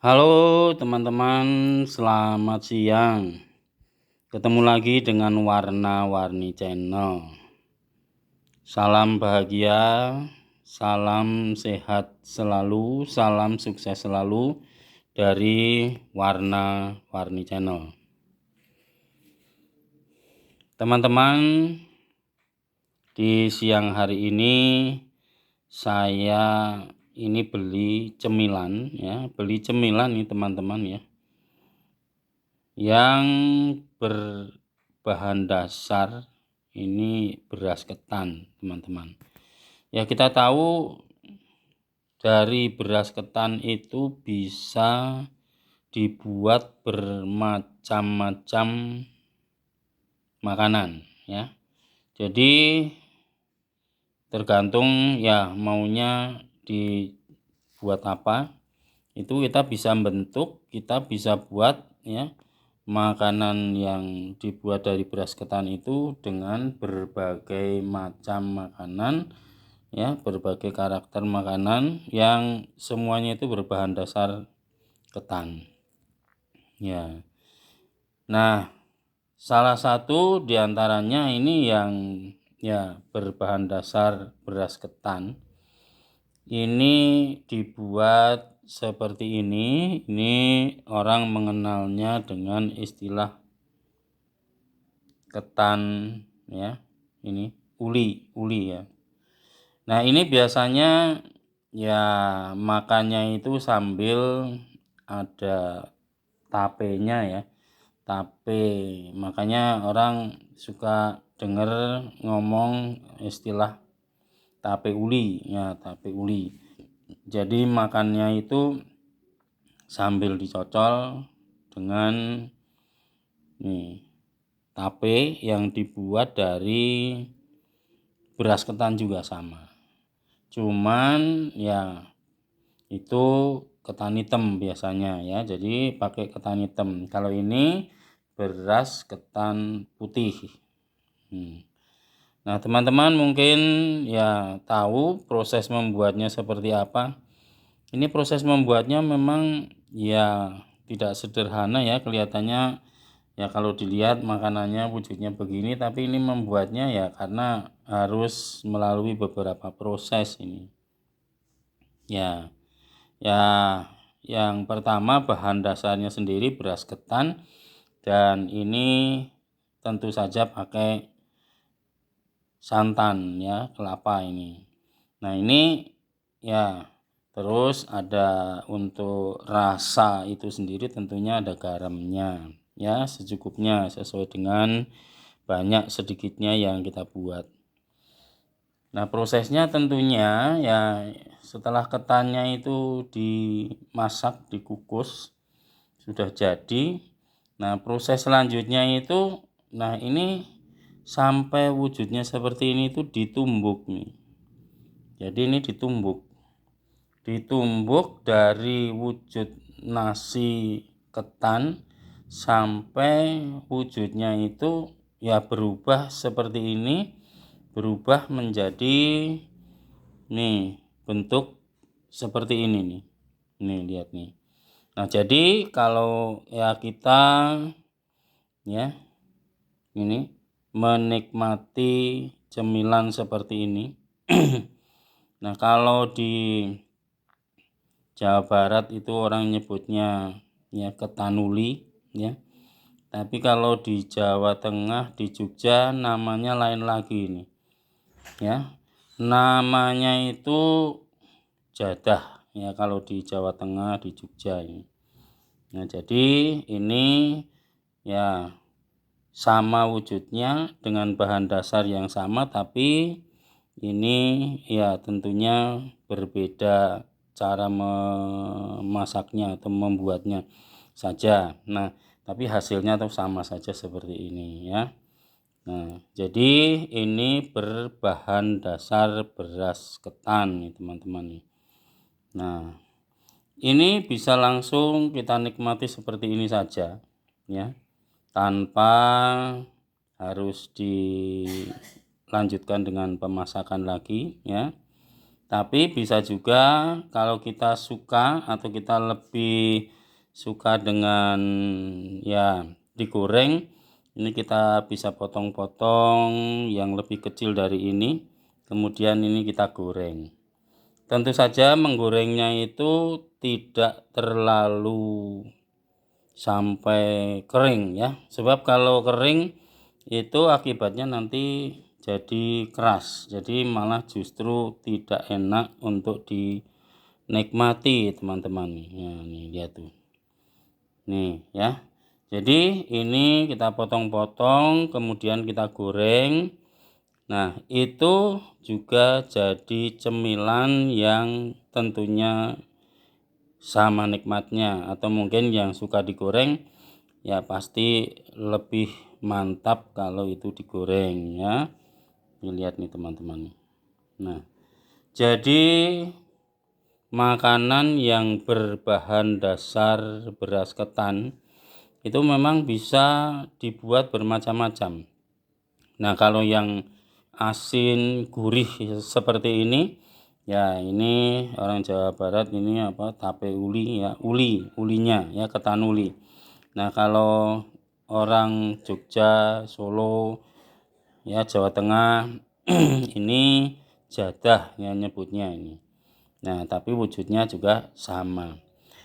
Halo teman-teman, selamat siang. Ketemu lagi dengan Warna-Warni Channel. Salam bahagia, salam sehat selalu, salam sukses selalu dari Warna-Warni Channel. Teman-teman, di siang hari ini saya beli cemilan ya, nih teman-teman ya, yang berbahan dasar ini beras ketan teman-teman. Ya, kita tahu dari beras ketan itu bisa dibuat bermacam-macam makanan ya. Jadi tergantung ya maunya dibuat apa, itu kita bisa bentuk, kita bisa buat ya makanan yang dibuat dari beras ketan itu dengan berbagai macam makanan ya, berbagai karakter makanan yang semuanya itu berbahan dasar ketan ya. Nah, salah satu diantaranya ini yang ya berbahan dasar beras ketan ini dibuat seperti ini orang mengenalnya dengan istilah ketan ya, ini uli ya. Nah, ini biasanya ya makannya itu sambil ada tapenya ya, tape. Makanya orang suka dengar ngomong istilah tape uli ya, tape uli. Jadi makannya itu sambil dicocol dengan tape yang dibuat dari beras ketan juga sama. Cuman ya itu ketan hitam biasanya ya. Jadi pakai ketan hitam. Kalau ini beras ketan putih. Nah, teman-teman mungkin ya tahu proses membuatnya seperti apa. Ini proses membuatnya memang ya tidak sederhana ya, kelihatannya ya kalau dilihat makanannya wujudnya begini, tapi ini membuatnya ya karena harus melalui beberapa proses ini. Ya, yang pertama bahan dasarnya sendiri beras ketan, dan ini tentu saja pakai santan ya, kelapa ini. Nah, ini ya terus ada untuk rasa itu sendiri tentunya ada garamnya ya, secukupnya sesuai dengan banyak sedikitnya yang kita buat. Nah, prosesnya tentunya ya setelah ketannya itu dimasak, dikukus, sudah jadi. Nah, proses selanjutnya itu ini sampai wujudnya seperti ini itu ditumbuk nih. Jadi ini ditumbuk dari wujud nasi ketan sampai wujudnya itu ya berubah seperti ini, berubah menjadi bentuk seperti ini nih. Nih, lihat nih. Nah, jadi kalau ya kita ya ini menikmati cemilan seperti ini. Nah, kalau di Jawa Barat itu orang nyebutnya ya ketanuli ya. Tapi kalau di Jawa Tengah, di Jogja namanya lain lagi ini. Ya. Namanya itu jadah ya kalau di Jawa Tengah, di Jogja ini. Nah, jadi ini ya sama wujudnya dengan bahan dasar yang sama, tapi ini ya tentunya berbeda cara memasaknya atau membuatnya saja. Nah, tapi hasilnya tuh sama saja seperti ini ya. Nah, jadi ini berbahan dasar beras ketan nih teman-teman nih. Nah, ini bisa langsung kita nikmati seperti ini saja ya, tanpa harus dilanjutkan dengan pemasakan lagi ya. Tapi bisa juga kalau kita suka atau kita lebih suka dengan ya digoreng, ini kita bisa potong-potong yang lebih kecil dari ini, kemudian ini kita goreng. Tentu saja menggorengnya itu tidak terlalu sampai kering ya, sebab kalau kering itu akibatnya nanti jadi keras, jadi malah justru tidak enak untuk dinikmati teman-teman. Ya, nih lihat tuh, nih ya. Jadi ini kita potong-potong kemudian kita goreng. Nah itu juga jadi cemilan yang tentunya sama nikmatnya, atau mungkin yang suka digoreng ya pasti lebih mantap kalau itu digoreng ya. Ini lihat nih teman-teman. Nah, jadi makanan yang berbahan dasar beras ketan itu memang bisa dibuat bermacam-macam. Nah, kalau yang asin gurih seperti ini ya, ini orang Jawa Barat ini apa, tape uli ya, ulinya ya, ketan uli. Nah, kalau orang Jogja, Solo ya, Jawa Tengah ini jadah ya nyebutnya ini. Nah, tapi wujudnya juga sama.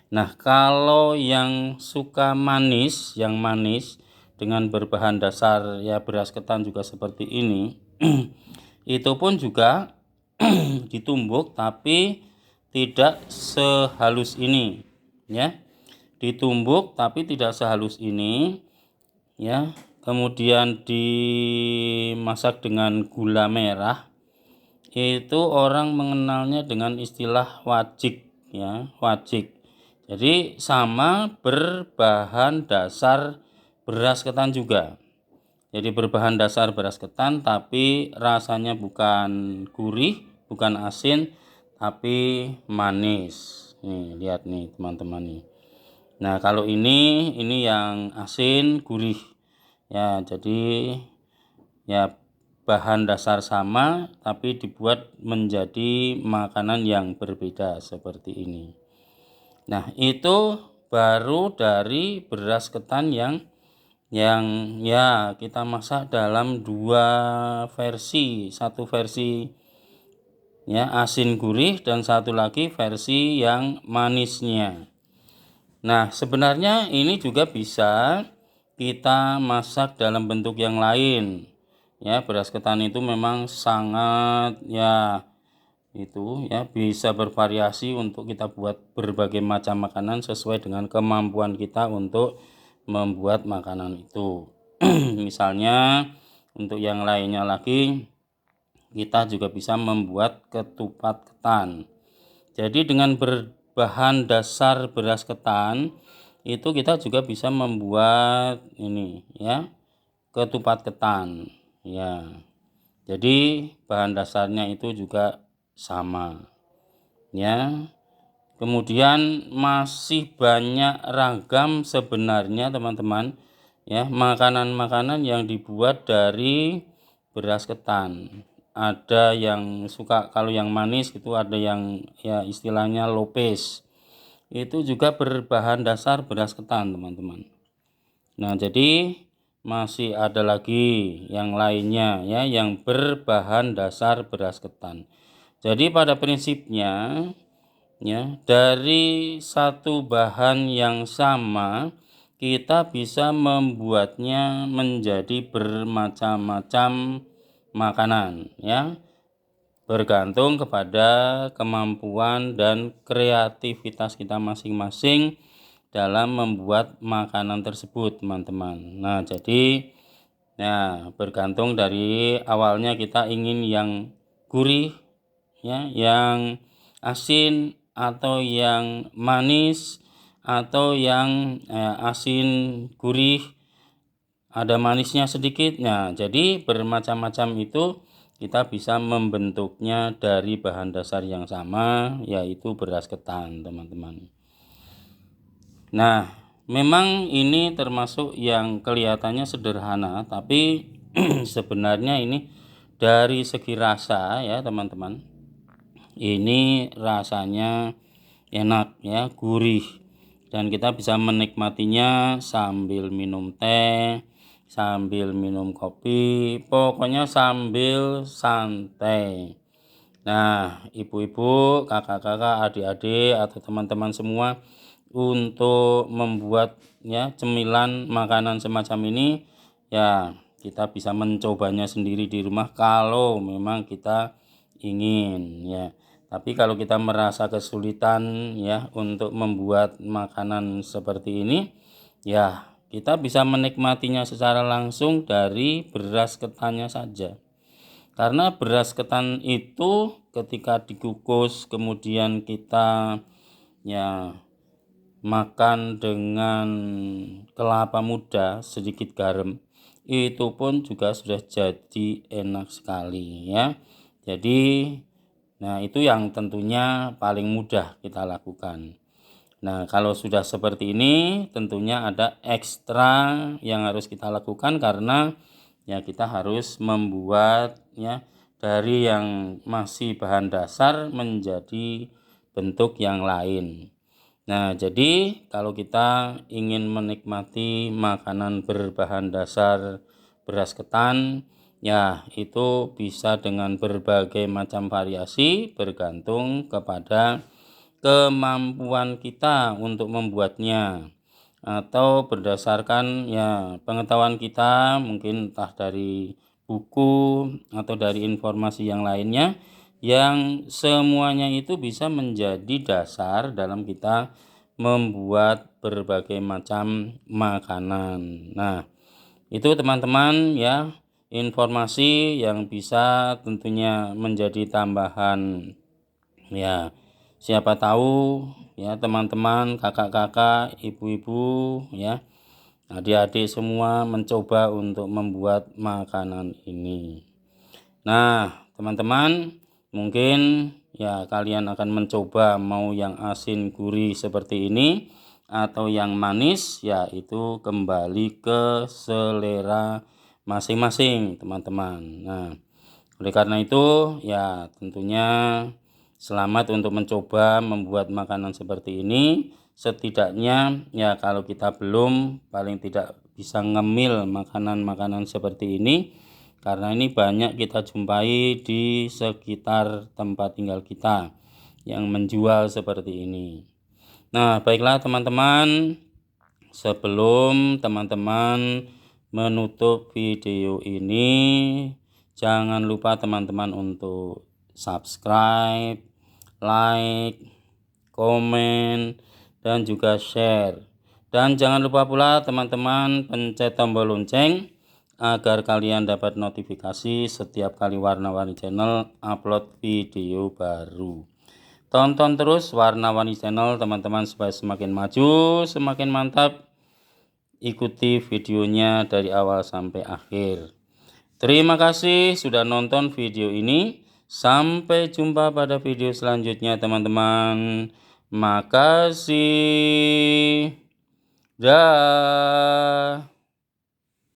Nah, kalau yang suka manis, yang manis dengan berbahan dasar ya beras ketan juga seperti ini, itu pun juga ditumbuk tapi tidak sehalus ini ya. Ditumbuk tapi tidak sehalus ini ya. Kemudian dimasak dengan gula merah. Itu orang mengenalnya dengan istilah wajik ya, wajik. Jadi sama berbahan dasar beras ketan juga. Jadi berbahan dasar beras ketan tapi rasanya bukan gurih, bukan asin, tapi manis. Nih, lihat nih teman-teman nih. Nah, kalau ini yang asin gurih. Ya, jadi ya bahan dasar sama tapi dibuat menjadi makanan yang berbeda seperti ini. Nah, itu baru dari beras ketan yang ya kita masak dalam dua versi, satu versi ya asin gurih dan satu lagi versi yang manisnya. Nah, sebenarnya ini juga bisa kita masak dalam bentuk yang lain. Ya, beras ketan itu memang sangat ya itu ya bisa bervariasi untuk kita buat berbagai macam makanan sesuai dengan kemampuan kita untuk membuat makanan itu. Misalnya untuk yang lainnya lagi kita juga bisa membuat ketupat ketan. Jadi dengan berbahan dasar beras ketan itu kita juga bisa membuat ini ya, ketupat ketan ya. Jadi bahan dasarnya itu juga sama ya. Kemudian masih banyak ragam sebenarnya teman-teman ya, makanan-makanan yang dibuat dari beras ketan. Ada yang suka kalau yang manis itu, ada yang ya istilahnya lopes. Itu juga berbahan dasar beras ketan, teman-teman. Nah, jadi masih ada lagi yang lainnya ya yang berbahan dasar beras ketan. Jadi pada prinsipnya ya, dari satu bahan yang sama kita bisa membuatnya menjadi bermacam-macam makanan ya, bergantung kepada kemampuan dan kreativitas kita masing-masing dalam membuat makanan tersebut, teman-teman. Nah, jadi ya bergantung dari awalnya kita ingin yang gurih ya, yang asin atau yang manis atau yang asin gurih ada manisnya sedikit. Nah, jadi bermacam-macam itu kita bisa membentuknya dari bahan dasar yang sama, yaitu beras ketan, teman-teman. Nah, memang ini termasuk yang kelihatannya sederhana, tapi sebenarnya ini dari segi rasa ya, teman-teman. ini rasanya enak ya, gurih, dan kita bisa menikmatinya sambil minum teh, sambil minum kopi, pokoknya sambil santai. Nah, ibu-ibu, kakak-kakak, adik-adik, atau teman-teman semua, untuk membuat ya cemilan makanan semacam ini, ya kita bisa mencobanya sendiri di rumah kalau memang kita ingin ya. Tapi kalau kita merasa kesulitan ya untuk membuat makanan seperti ini, ya kita bisa menikmatinya secara langsung dari beras ketannya saja. Karena beras ketan itu ketika dikukus kemudian kita ya makan dengan kelapa muda sedikit garam, itu pun juga sudah jadi enak sekali ya. Jadi nah itu yang tentunya paling mudah kita lakukan. Nah, kalau sudah seperti ini tentunya ada ekstra yang harus kita lakukan, karena ya kita harus membuat ya dari yang masih bahan dasar menjadi bentuk yang lain. Nah, jadi kalau kita ingin menikmati makanan berbahan dasar beras ketan, ya itu bisa dengan berbagai macam variasi bergantung kepada kemampuan kita untuk membuatnya, atau berdasarkan ya pengetahuan kita, mungkin entah dari buku atau dari informasi yang lainnya, yang semuanya itu bisa menjadi dasar dalam kita membuat berbagai macam makanan. Nah, itu teman-teman ya informasi yang bisa tentunya menjadi tambahan ya. Siapa tahu ya teman-teman, kakak-kakak, ibu-ibu ya, adik-adik semua mencoba untuk membuat makanan ini. Nah, teman-teman, mungkin ya kalian akan mencoba mau yang asin gurih seperti ini atau yang manis, ya itu kembali ke selera masing-masing, teman-teman. Nah, oleh karena itu ya tentunya selamat untuk mencoba membuat makanan seperti ini. Setidaknya ya kalau kita belum, paling tidak bisa ngemil makanan-makanan seperti ini, karena ini banyak kita jumpai di sekitar tempat tinggal kita yang menjual seperti ini. Nah, baiklah teman-teman, sebelum teman-teman menutup video ini, jangan lupa teman-teman untuk subscribe, like, komen, dan juga share. Dan jangan lupa pula teman-teman pencet tombol lonceng agar kalian dapat notifikasi setiap kali Warna-Warni Channel upload video baru. Tonton terus Warna-Warni Channel teman-teman supaya semakin maju, semakin mantap. Ikuti videonya dari awal sampai akhir. Terima kasih sudah nonton video ini. Sampai jumpa pada video selanjutnya teman-teman. Makasih. Dah.